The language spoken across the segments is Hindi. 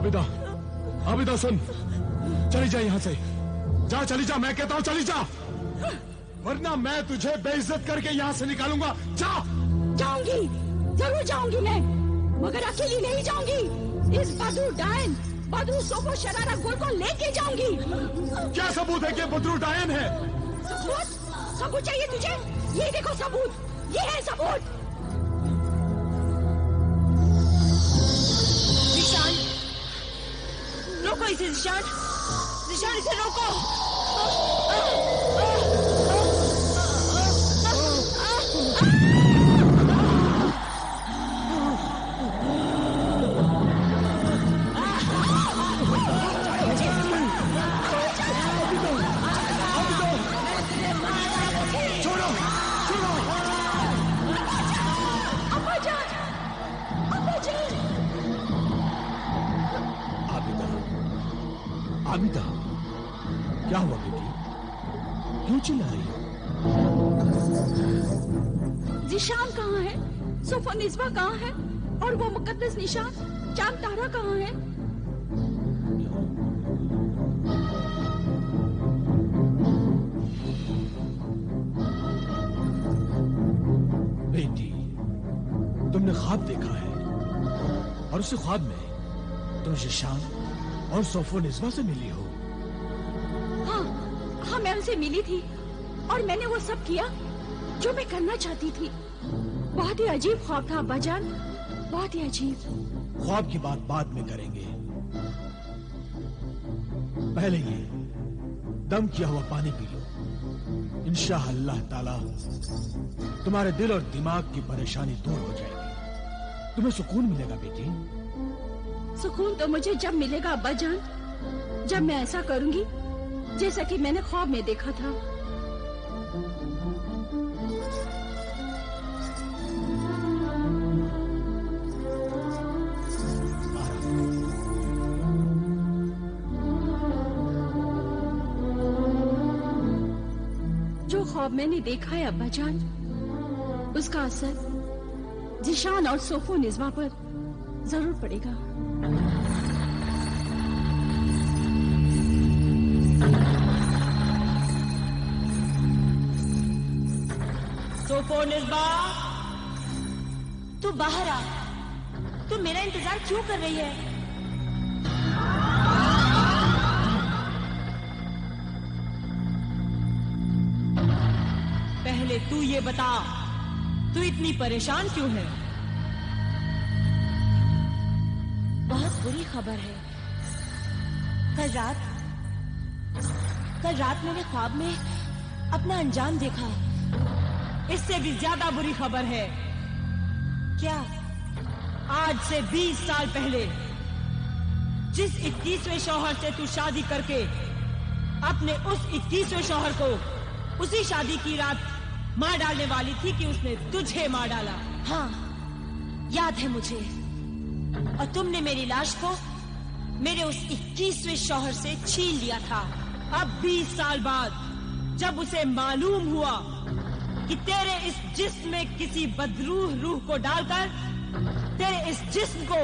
आबिदा, आबिदा सुन, चली जा यहाँ से। जा, चली जा, मैं कहता हूँ चली जा, वरना मैं तुझे बेइज्जत करके यहाँ से निकालूंगा। जा। जाऊंगी, जरूर जाऊंगी मैं, मगर अकेली नहीं जाऊंगी। इस बदरू डायन, बदरू सोफो शरारा गुल को लेके जाऊंगी। क्या सबूत है कि बदरू डायन है? सबूत? सबूत चाहिए तुझे? ये देखो सबूत, ये है सबूत। निशान, रोको इसे निशान, निशान इसे रोको। आबिदा, क्या हुआ बेटी? क्यों चिल्ला रही हो? ज़ीशान कहाँ है? सोफो निस्बा कहाँ है? और वो मुकद्दस निशान चांद तारा कहाँ है? बेटी, तुमने ख्वाब देखा है और उस ख्वाब में तुम ज़ीशान और सोफो निस्बा से मिली हो। हाँ, मैं उनसे मिली थी और मैंने वो सब किया जो मैं करना चाहती थी। बहुत ही अजीब ख्वाब था अब्बाजान, बहुत ही अजीब। ख्वाब की बात बाद में करेंगे, पहले ये दम किया हुआ पानी पी लो। इंशाअल्लाह ताला तुम्हारे दिल और दिमाग की परेशानी दूर हो जाएगी, तुम्हें सुकून मिलेगा बेटी। सुकून तो मुझे जब मिलेगा अब्बाजान, जब मैं ऐसा करूंगी जैसा कि मैंने ख्वाब में देखा था। जो ख्वाब मैंने देखा है अब्बाजान, उसका असर ज़ीशान और सोफो निस्बा पर जरूर पड़ेगा। सोफो निस्बा, तू बाहर आ। तू मेरा इंतजार क्यों कर रही है? पहले तू ये बता, तू इतनी परेशान क्यों है? बहुत बुरी खबर है। कल रात मैंने ख्वाब में अपना अंजाम देखा। इससे भी ज्यादा बुरी खबर है। क्या आज से 20 साल पहले जिस 21वें शौहर से तू शादी करके अपने उस 21वें शौहर को उसी शादी की रात मार डालने वाली थी कि उसने तुझे मार डाला। हाँ, याद है मुझे। और तुमने मेरी लाश को मेरे उस 21वें शौहर से छीन लिया था। अब 20 साल बाद जब उसे मालूम हुआ कि तेरे इस जिस्म में किसी बदरूह रूह को डालकर तेरे इस जिस्म को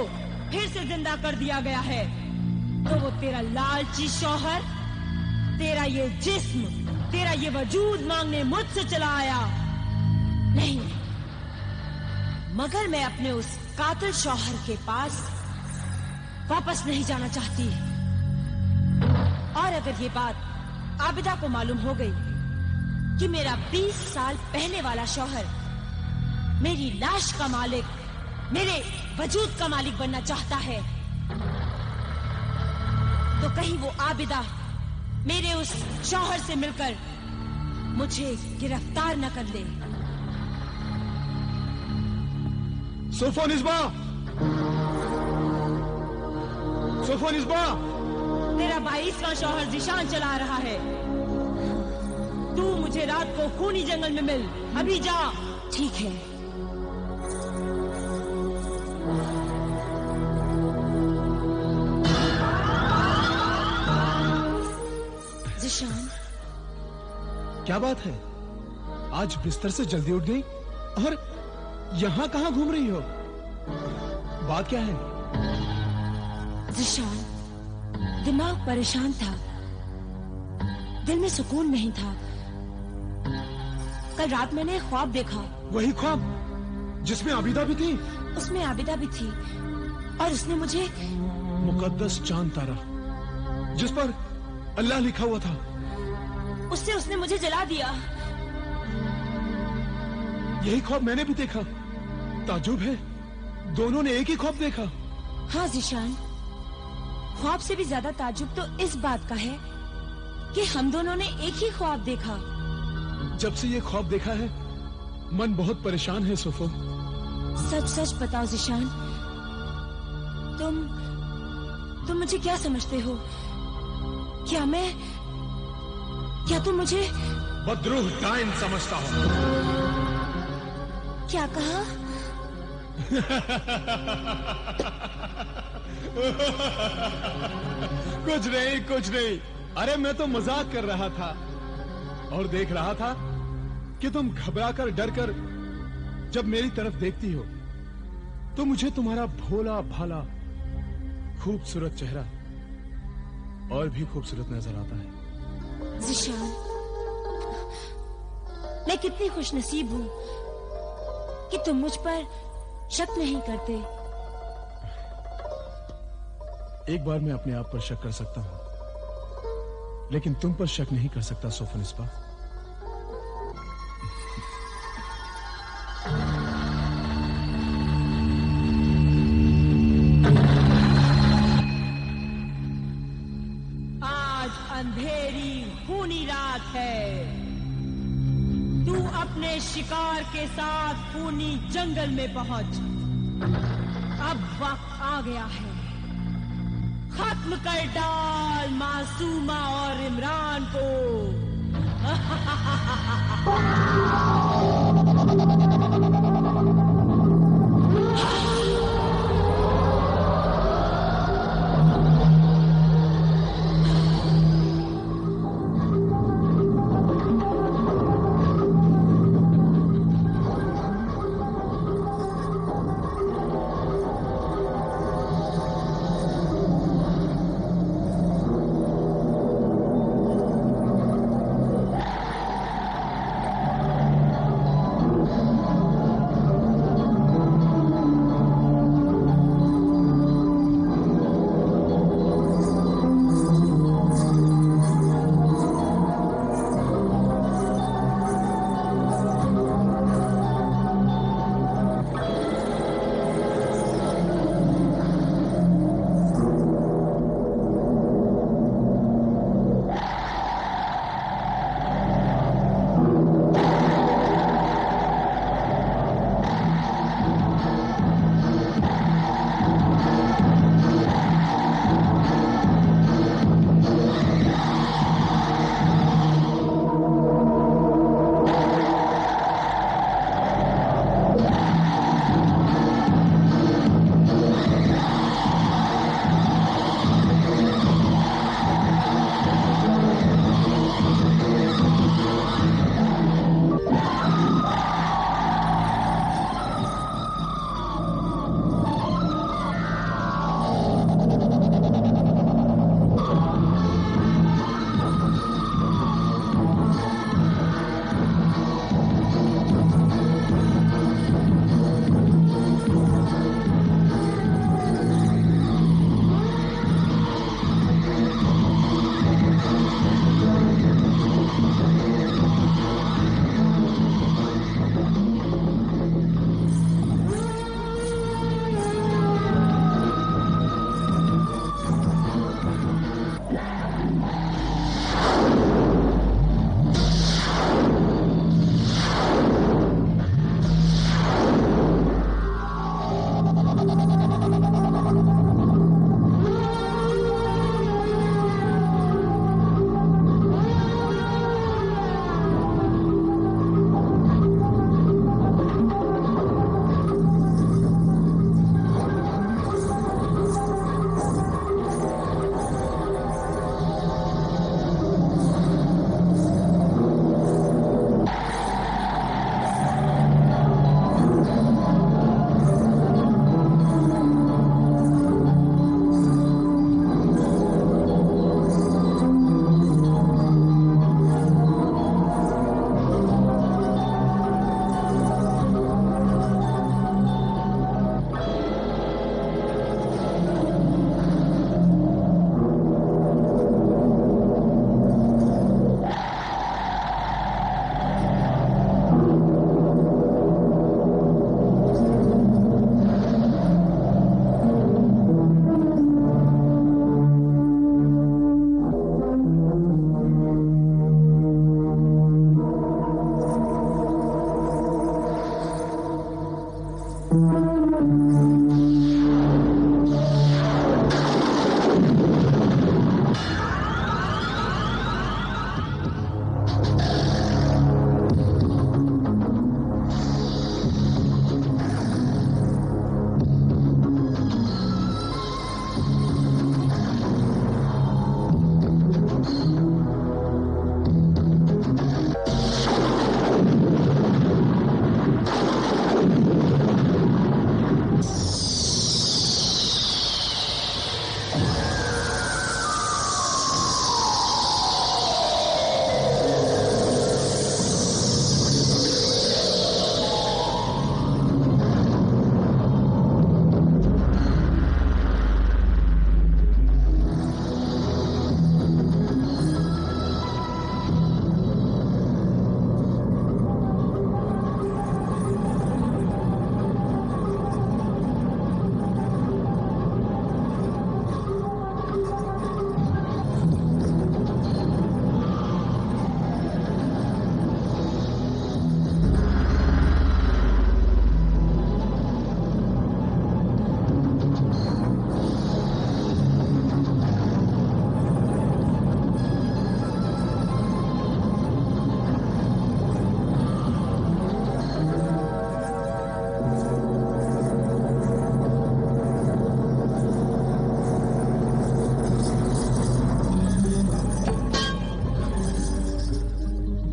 फिर से जिंदा कर दिया गया है, तो वो तेरा लालची शौहर, तेरा ये जिस्म, तेरा ये वजूद मांगने मुझसे चला आया। नहीं, मगर मैं अपने उस कातिल शौहर के पास वापस नहीं जाना चाहती। और अगर ये बात आबिदा को मालूम हो गई कि मेरा 20 साल पहले वाला शौहर मेरी लाश का मालिक, मेरे वजूद का मालिक बनना चाहता है, तो कहीं वो आबिदा मेरे उस शौहर से मिलकर मुझे गिरफ्तार न कर ले। सोफो निस्बा! सोफो निस्बा! तेरा 22वां शौहर ज़ीशान चला रहा है। तू मुझे रात को खूनी जंगल में मिल, अभी जा। ठीक है। ज़ीशान, क्या बात है? आज बिस्तर से जल्दी उठ गई और यहाँ कहाँ घूम रही हो? बात क्या है? जिशान, दिमाग परेशान था, दिल में सुकून नहीं था। कल रात मैंने एक ख्वाब देखा। वही ख्वाब जिसमें आबिदा भी थी? उसमें आबिदा भी थी और उसने मुझे मुकद्दस चांद तारा जिस पर अल्लाह लिखा हुआ था, उससे उसने मुझे जला दिया। यही ख्वाब मैंने भी देखा। ताजुब है, दोनों ने एक ही ख्वाब देखा। हाँ जिशान, ख्वाब से भी ज्यादा ताजुब तो इस बात का है कि हम दोनों ने एक ही ख्वाब देखा। जब से ये ख्वाब देखा है मन बहुत परेशान है सोफो। सच सच बताओ जिशान, तुम मुझे क्या समझते हो? क्या तुम मुझे बदरूह डाइन समझता हो? क्या कहा? कुछ नहीं। अरे मैं तो मजाक कर रहा था और देख रहा था कि तुम घबराकर डरकर जब मेरी तरफ देखती हो तो मुझे तुम्हारा भोला भाला खूबसूरत चेहरा और भी खूबसूरत नजर आता है। जिशान, मैं कितनी खुशनसीब हूँ कि तुम मुझ पर शक नहीं करते। एक बार मैं अपने आप पर शक कर सकता हूँ, लेकिन तुम पर शक नहीं कर सकता सोफनिस्पा। आज अंधेरी खूनी रात है। तू अपने शिकार के साथ खूनी जंगल में पहुंच। अब वक्त आ गया है। खत्म कर डाल मासूमा और इमरान को।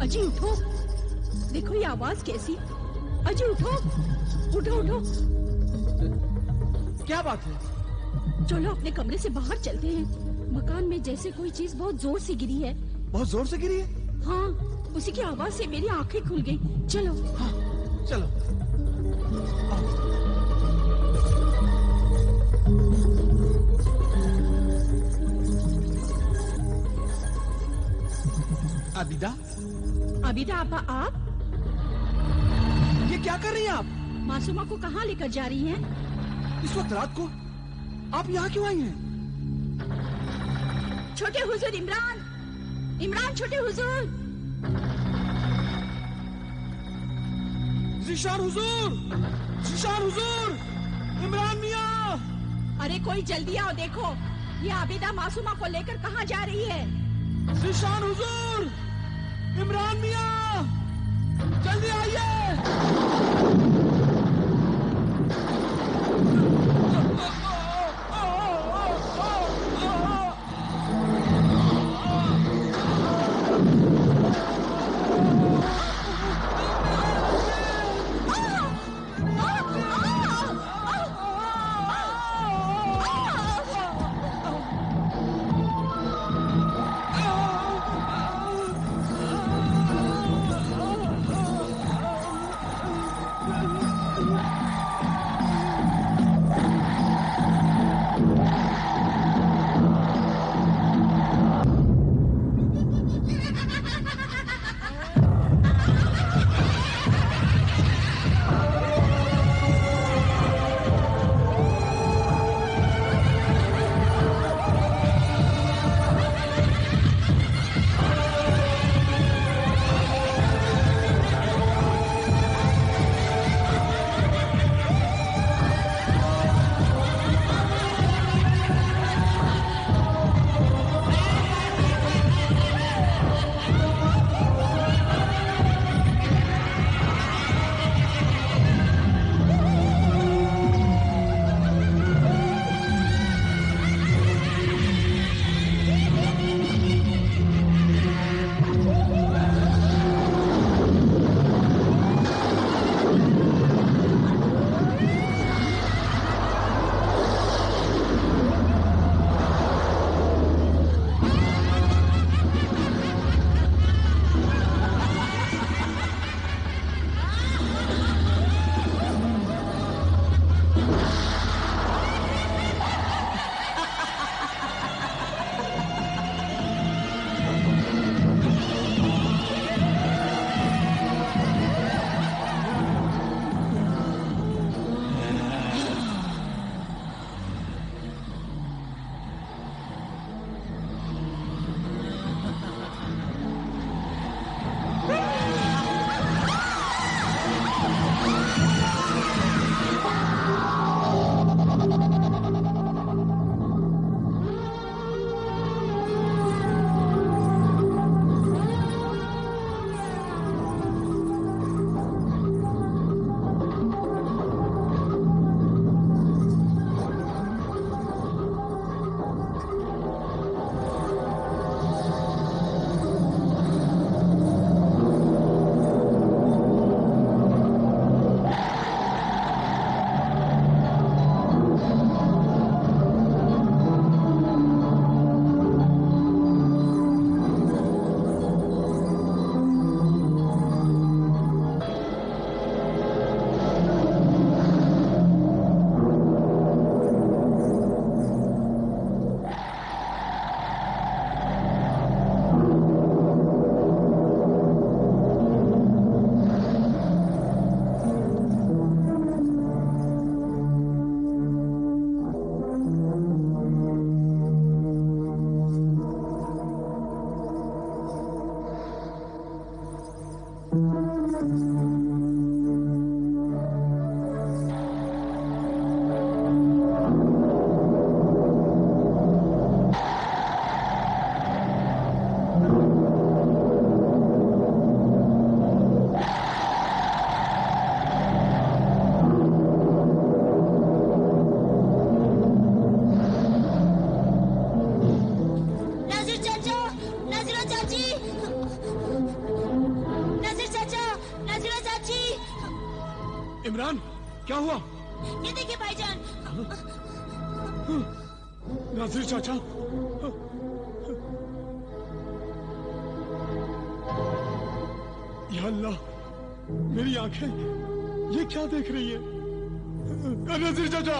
अजी उठो, देखो ये आवाज कैसी। अजी उठो, उठो उठो। क्या बात है? चलो अपने कमरे से बाहर चलते हैं। मकान में जैसे कोई चीज बहुत जोर से गिरी है। बहुत जोर से गिरी है? हाँ, उसी की आवाज से मेरी आंखें खुल गई। चलो। हाँ, चलो। आबिदा? आबिदा आपा, आप ये क्या कर रही हैं आप? मासूमा को कहाँ लेकर जा रही हैं? इस वक्त रात को आप यहाँ क्यों आई हैं? छोटे हुजूर इमरान, इमरान छोटे हुजूर। ज़ीशान हुजूर, ज़ीशान हुजूर, इमरान मियाँ। अरे कोई जल्दी आओ, देखो ये आबिदा मासूमा को लेकर कहाँ जा रही है। ज़ीशान हुजूर, इमरान मियाँ, जल्दी आइए। इमरान, क्या हुआ? ये देखिए भाईजान। नासिर चाचा, या अल्लाह, मेरी आंखें ये क्या देख रही है? नासिर चाचा,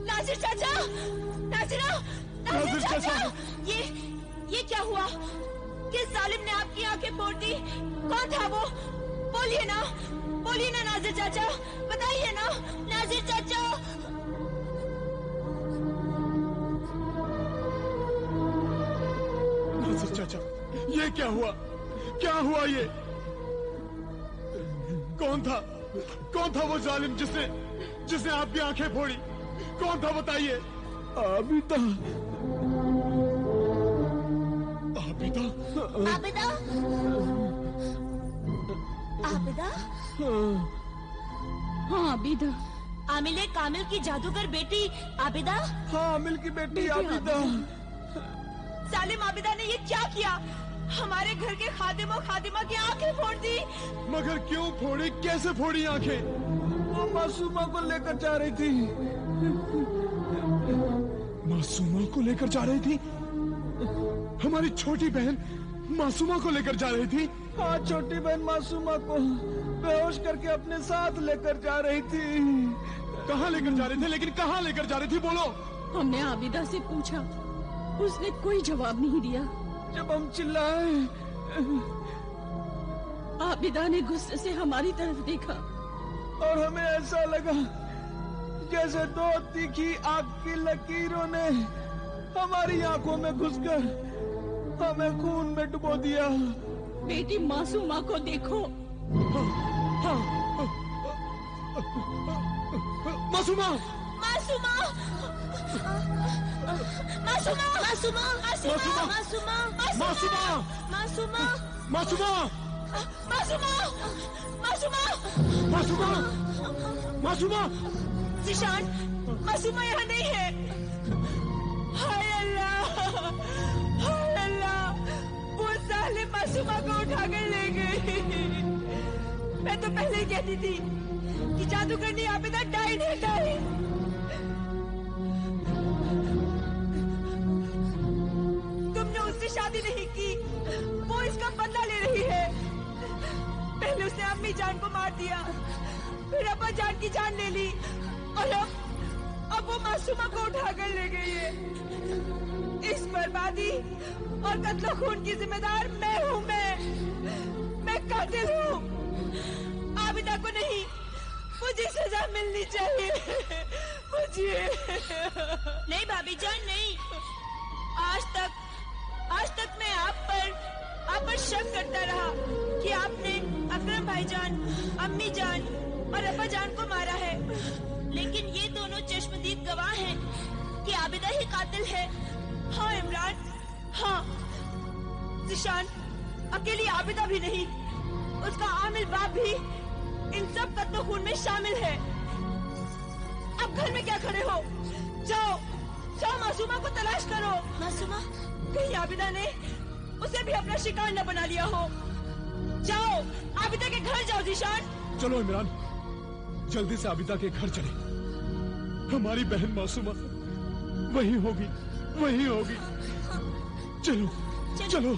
नासिर चाचा, नासिर चाचा, ये क्या हुआ? किस जालिम ने आपकी आंखें फोड़ दी? कौन था वो? बोलिए ना नासिर चाचा, बताइए ना नासिर चाचा। नासिर चाचा, ये क्या हुआ? क्या हुआ ये? कौन था वो जालिम जिसने आपकी आंखें फोड़ी? कौन था बताइए? आबिदा। हाँ आबिदा। आमिले कामिल की जादूगर बेटी आबिदा। हाँ, आमिल की बेटी आबिदा। सालिम आबिदा ने ये क्या किया? हमारे घर के खादिम और खादिमा की आंखें फोड़ दी। मगर क्यों फोड़ी? कैसे फोड़ी आंखें? वो मासूमा को लेकर जा रही थी। मासूमा को लेकर जा रही थी? हमारी छोटी बहन मासूमा को लेकर जा रही थी? हाँ, छोटी बहन मासूमा को बेहोश करके अपने साथ लेकर जा रही थी। कहाँ लेकर जा रही थी? लेकिन कहाँ लेकर जा रही थी? बोलो। हमने आबिदा से पूछा, उसने कोई जवाब नहीं दिया। जब हम चिल्लाए, आबिदा ने गुस्से से हमारी तरफ देखा और हमें ऐसा लगा जैसे दो तीखी आग की लकीरों ने हमारी आंखों में घुसकर हमें खून में डुबो दिया। बेटी मासूमा को देखो। मासूमा, मासूमा, मासूमा, मासूमा, मासूमा, मासूमा, मासूमा, मासूमा, मासूमा, मासूमा, मासूमा, मासूमा, मासूमा। जिशान, मासूमा यहाँ नहीं है। हाय अल्लाह, वो साले मासूमा को उठा कर ले गई। मैं तो पहले ही कहती थी कि जादूगरनी आबिदा डाइन है, डाइन। तुमने उससे शादी नहीं की, वो इसका बदला ले रही है। पहले उसने अम्मी जान को मार दिया, फिर अब्बा जान की जान ले ली, और अब वो मासूमा को उठा कर ले गई है। इस बर्बादी और कत्ल खून की जिम्मेदार मैं हूँ। मैं कातिल हूँ। आबिदा को नहीं, मुझे सजा मिलनी चाहिए। मुझे नहीं भाभी जान, नहीं। आज तक मैं आप पर शक करता रहा कि आपने अकरम भाईजान, अम्मी जान और अब्बा जान को मारा है, लेकिन ये दोनों चश्मदीद गवाह हैं कि आबिदा ही कातिल है। हाँ इमरान, हाँ। जिशान, अकेली आबिदा भी नहीं, उसका आमिल बाप भी इन सब कत्ल खून में शामिल है। अब घर में क्या खड़े हो? जाओ मासूमा को तलाश करो। मासूमा? कहीं आबिदा ने उसे भी अपना शिकार न बना लिया हो। जाओ, आबिदा के घर जाओ जिशान। चलो इमरान, जल्दी से आबिदा के घर चले। हमारी बहन मासूमा वही होगी। चलो।